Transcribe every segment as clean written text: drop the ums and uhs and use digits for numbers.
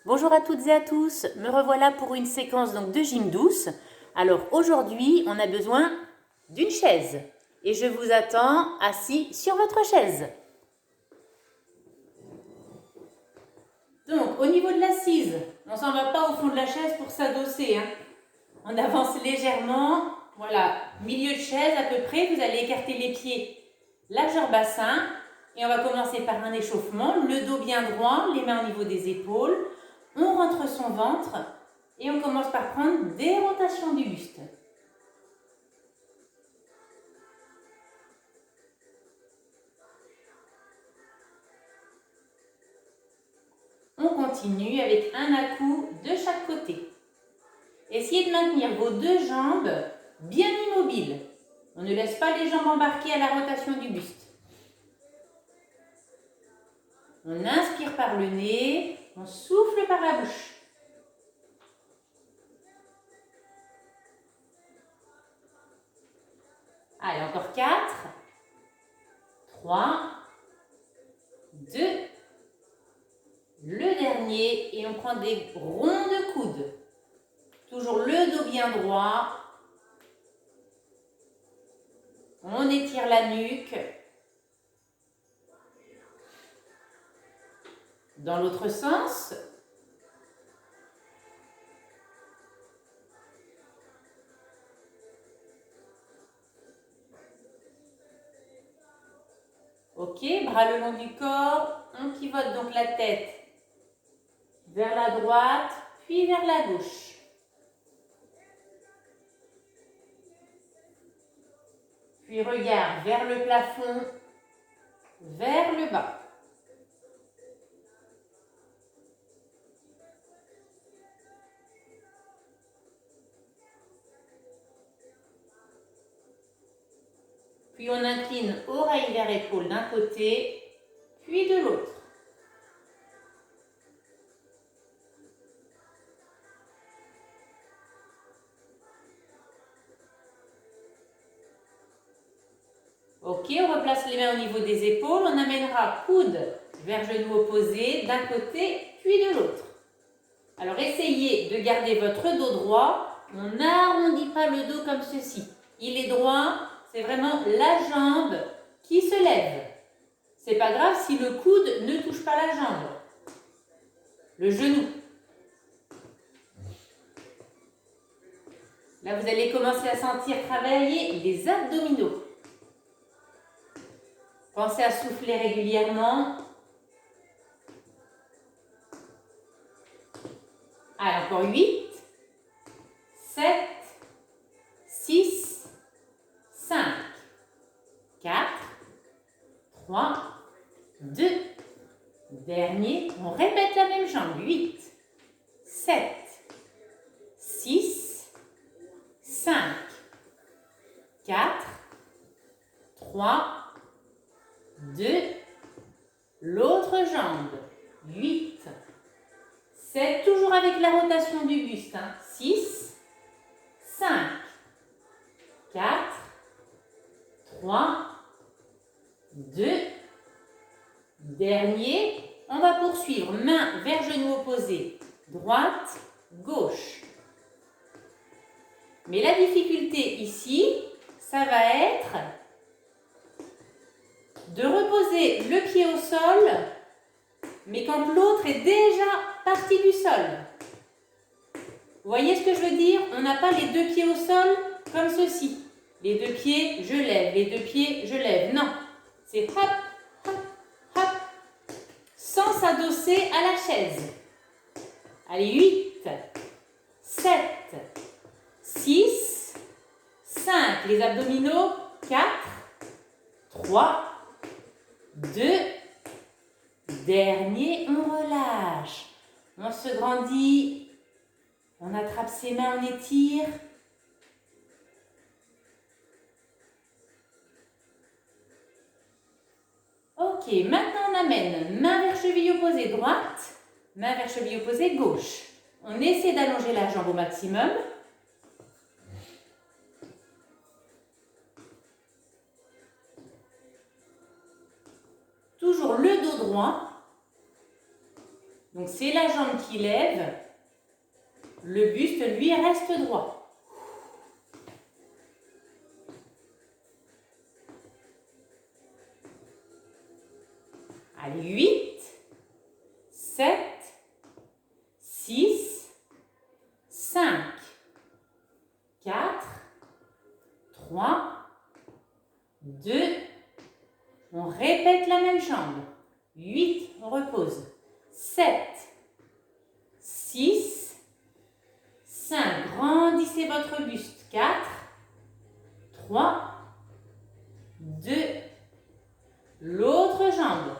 Bonjour à toutes et à tous, me revoilà pour une séquence de gym douce. Alors aujourd'hui, on a besoin d'une chaise et je vous attends assis sur votre chaise. Donc au niveau de l'assise, on s'en va pas au fond de la chaise pour s'adosser. On avance légèrement, voilà, milieu de chaise à peu près, vous allez écarter les pieds largeur bassin et on va commencer par un échauffement, le dos bien droit, les mains au niveau des épaules. On rentre son ventre et on commence par prendre des rotations du buste. On continue avec un à-coup de chaque côté. Essayez de maintenir vos deux jambes bien immobiles. On ne laisse pas les jambes embarquer à la rotation du buste. On inspire par le nez, on souffle par la bouche. Allez, encore 4, 3, 2, le dernier et on prend des ronds de coude. Toujours le dos bien droit. On étire la nuque. Dans l'autre sens. Ok, bras le long du corps. On pivote donc la tête vers la droite, puis vers la gauche. Puis regarde vers le plafond, vers le bas. Puis on incline oreille vers épaule d'un côté, puis de l'autre. Ok, on replace les mains au niveau des épaules. On amènera coude vers genou opposé d'un côté, puis de l'autre. Alors essayez de garder votre dos droit. On n'arrondit pas le dos comme ceci. Il est droit, c'est vraiment la jambe qui se lève. C'est pas grave si le coude ne touche pas la jambe. Le genou. Là, vous allez commencer à sentir travailler les abdominaux. Pensez à souffler régulièrement. Allez, encore 8, 7, 6, 5, 4, 3, 2, dernier. On répète la même jambe. 8, 7, 6, 5, 4, 3, 2, l'autre jambe. 8, 7, toujours avec la rotation du buste. 6, 5, 4, 3, 2, dernier. On va poursuivre. Main vers genou opposé. Droite, gauche. Mais la difficulté ici, ça va être de reposer le pied au sol, mais quand l'autre est déjà parti du sol. Vous voyez ce que je veux dire? On n'a pas les deux pieds au sol comme ceci. Les deux pieds, je lève. Les deux pieds, je lève. Non. C'est hop, hop, hop, sans s'adosser à la chaise. Allez, 8, 7, 6, 5. Les abdominaux, 4, 3, 2, dernier, on relâche. On se grandit, on attrape ses mains, on étire. Ok, maintenant on amène main vers cheville opposée droite, main vers cheville opposée gauche. On essaie d'allonger la jambe au maximum. Toujours le dos droit. Donc c'est la jambe qui lève, le buste lui reste droit. Allez, 8, 7, 6, 5, 4, 3, 2, on répète la même jambe. 8, on repose. 7, 6, 5, grandissez votre buste. 4, 3, 2, l'autre jambe.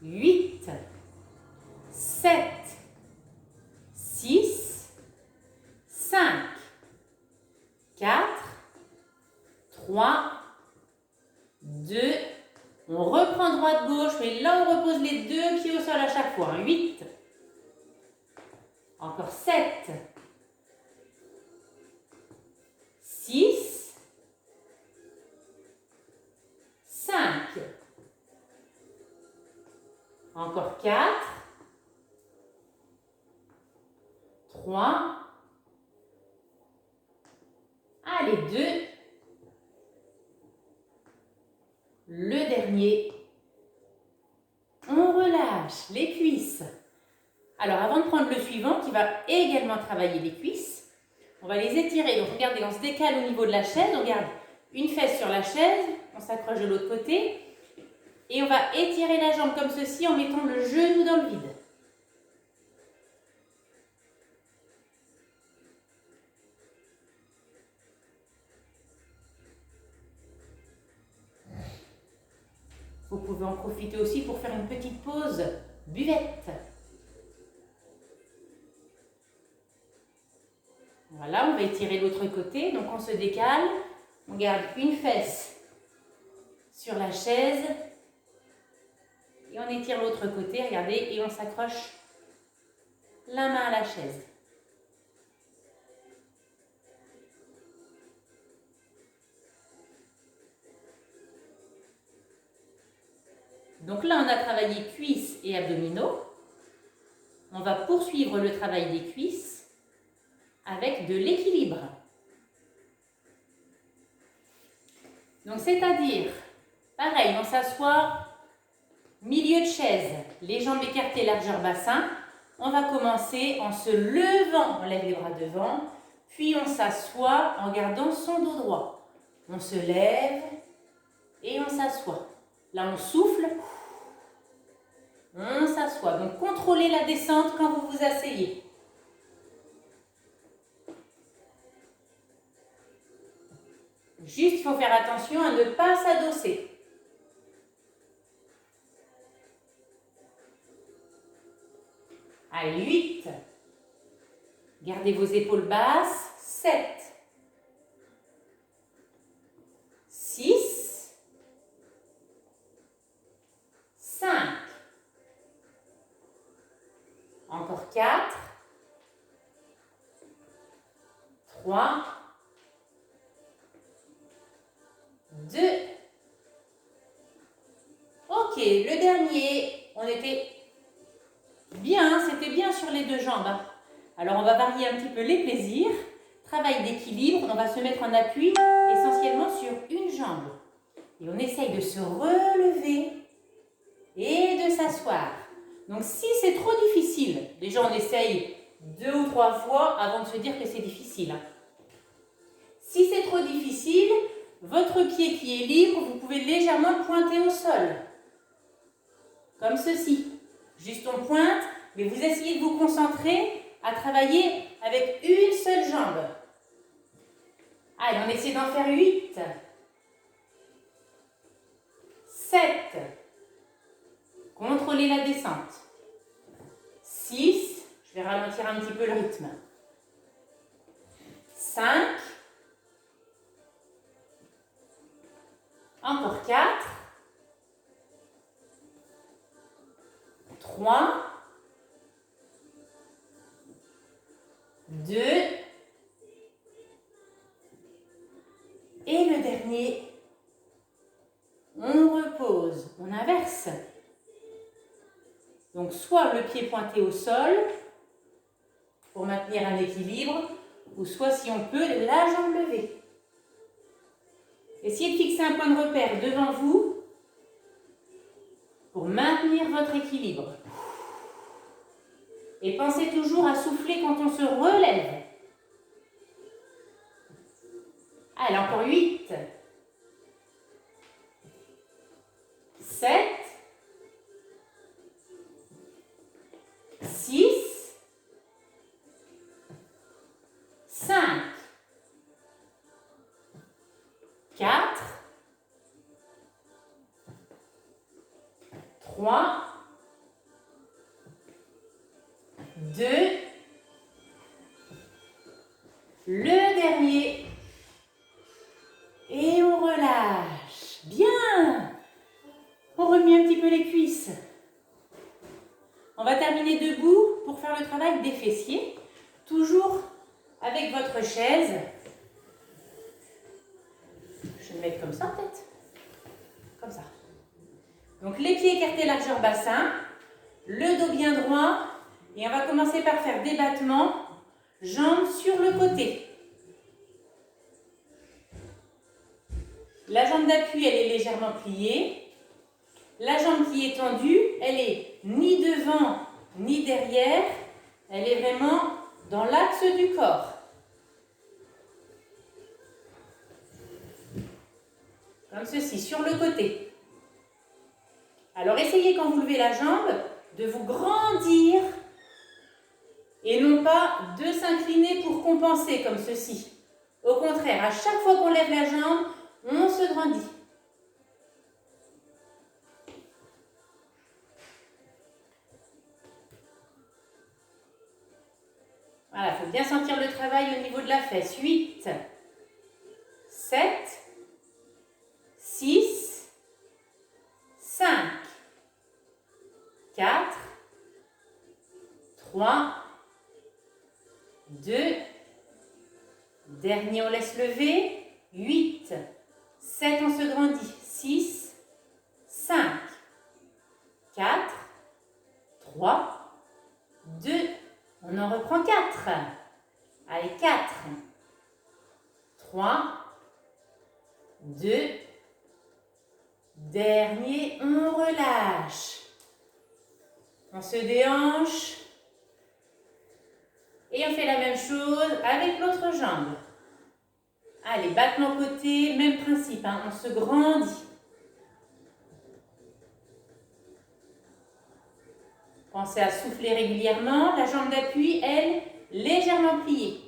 8, 7, 6, 5, 4, 3, 2, on reprend droite-gauche, mais là on repose les deux pieds au sol à chaque fois. 8, encore 7, 6, 5, encore 4, 3, allez 2, le dernier, on relâche les cuisses. Alors avant de prendre le suivant qui va également travailler les cuisses, on va les étirer. Donc regardez, on se décale au niveau de la chaise, on garde une fesse sur la chaise, on s'accroche de l'autre côté et on va étirer la jambe comme ceci en mettant le genou dans le vide. Vous pouvez en profiter aussi pour faire une petite pause buvette. Voilà, on va étirer l'autre côté, donc on se décale, on garde une fesse sur la chaise et on étire l'autre côté, regardez, et on s'accroche la main à la chaise. Donc là, on a travaillé cuisses et abdominaux. On va poursuivre le travail des cuisses avec de l'équilibre. Donc, c'est-à-dire, pareil, on s'assoit milieu de chaise, les jambes écartées, largeur bassin. On va commencer en se levant, on lève les bras devant, puis on s'assoit en gardant son dos droit. On se lève et on s'assoit. Là, on souffle, on s'assoit. Donc, contrôlez la descente quand vous vous asseyez. Juste, il faut faire attention à ne pas s'adosser. Allez, 8. Gardez vos épaules basses. 7. 6. 5. Encore 4. 3. 2. Ok, le dernier, on était bien, c'était bien sur les deux jambes. Alors on va varier un petit peu les plaisirs. Travail d'équilibre, on va se mettre en appui essentiellement sur une jambe. Et on essaye de se relever et de s'asseoir. Donc si c'est trop difficile, déjà on essaye 2 ou 3 fois avant de se dire que c'est difficile. Si c'est trop difficile, votre pied qui est libre, vous pouvez légèrement pointer au sol. Comme ceci. Juste on pointe, mais vous essayez de vous concentrer à travailler avec une seule jambe. Allez, on essaie d'en faire 8. 7. Contrôlez la descente. 6. Je vais ralentir un petit peu le rythme. 5. Encore 4. 3. 2. Et le dernier. On repose. On inverse. Donc Donc soit le pied pointé au sol pour maintenir un équilibre, ou soit si on peut, la jambe levée. Essayez de fixer un point de repère devant vous pour maintenir votre équilibre. Et pensez toujours à souffler quand on se relève. Allez, encore 8, 7, 6, 5, 4, 3, 2, le dernier, et on relâche. Bien. On remet un petit peu les cuisses. On va terminer debout pour faire le travail des fessiers, toujours avec votre chaise. Je vais le mettre comme ça peut-être. Comme ça. Donc les pieds écartés largeur bassin, le dos bien droit, et on va commencer par faire des battements, jambes sur le côté. La jambe d'appui, elle est légèrement pliée. La jambe qui est tendue, elle est ni devant ni derrière, elle est vraiment dans l'axe du corps. Comme ceci, sur le côté. Alors essayez quand vous levez la jambe de vous grandir et non pas de s'incliner pour compenser comme ceci. Au contraire, à chaque fois qu'on lève la jambe, on se grandit. Voilà, il faut bien sentir le travail au niveau de la fesse. 8, 7, 6, 5, 4, 3, 2, dernier, on laisse lever. 8, 7, on se grandit. 6, 5, 4, 3, 2, on en reprend 4. Allez, 4, 3, 2, dernier, on relâche. On se déhanche. Et on fait la même chose avec l'autre jambe. Allez, battement côté, même principe, hein, on se grandit. Pensez à souffler régulièrement. La jambe d'appui, elle, légèrement pliée.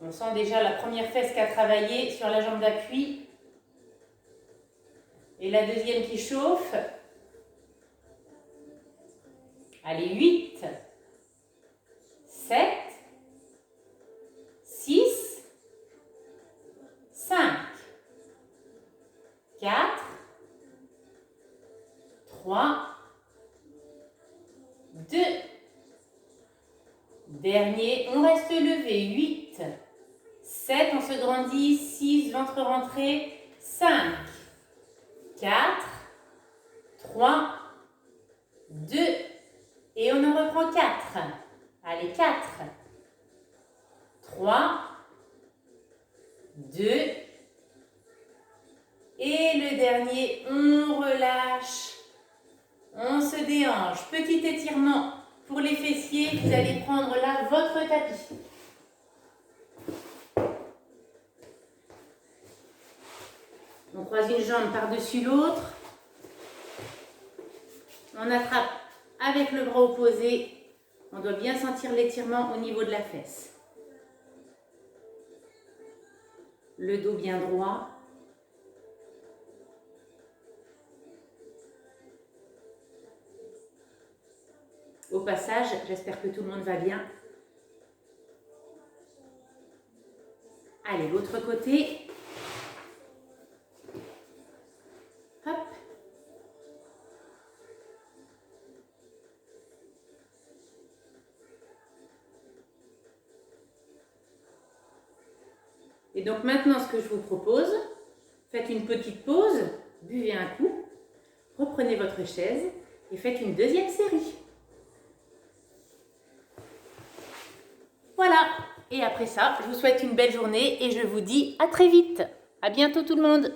On sent déjà la première fesse qui a travaillé sur la jambe d'appui. Et la deuxième qui chauffe. Allez, 8, 7, 6, 5, 4, 3, 2, dernier, on reste levé, 8, 7, on se grandit, 6, ventre rentré, 5, 4, 3, 2, et on en reprend 4. Allez, 4, 3, 2, et le dernier, on relâche, on se déhanche. Petit étirement pour les fessiers, vous allez prendre là votre tapis. On croise une jambe par-dessus l'autre. On attrape avec le bras opposé. On doit bien sentir l'étirement au niveau de la fesse. Le dos bien droit. Au passage, j'espère que tout le monde va bien. Allez, l'autre côté. Hop. Et donc maintenant, ce que je vous propose, faites une petite pause, buvez un coup, reprenez votre chaise et faites une deuxième série. Voilà. Et après ça, je vous souhaite une belle journée et je vous dis à très vite. À bientôt tout le monde.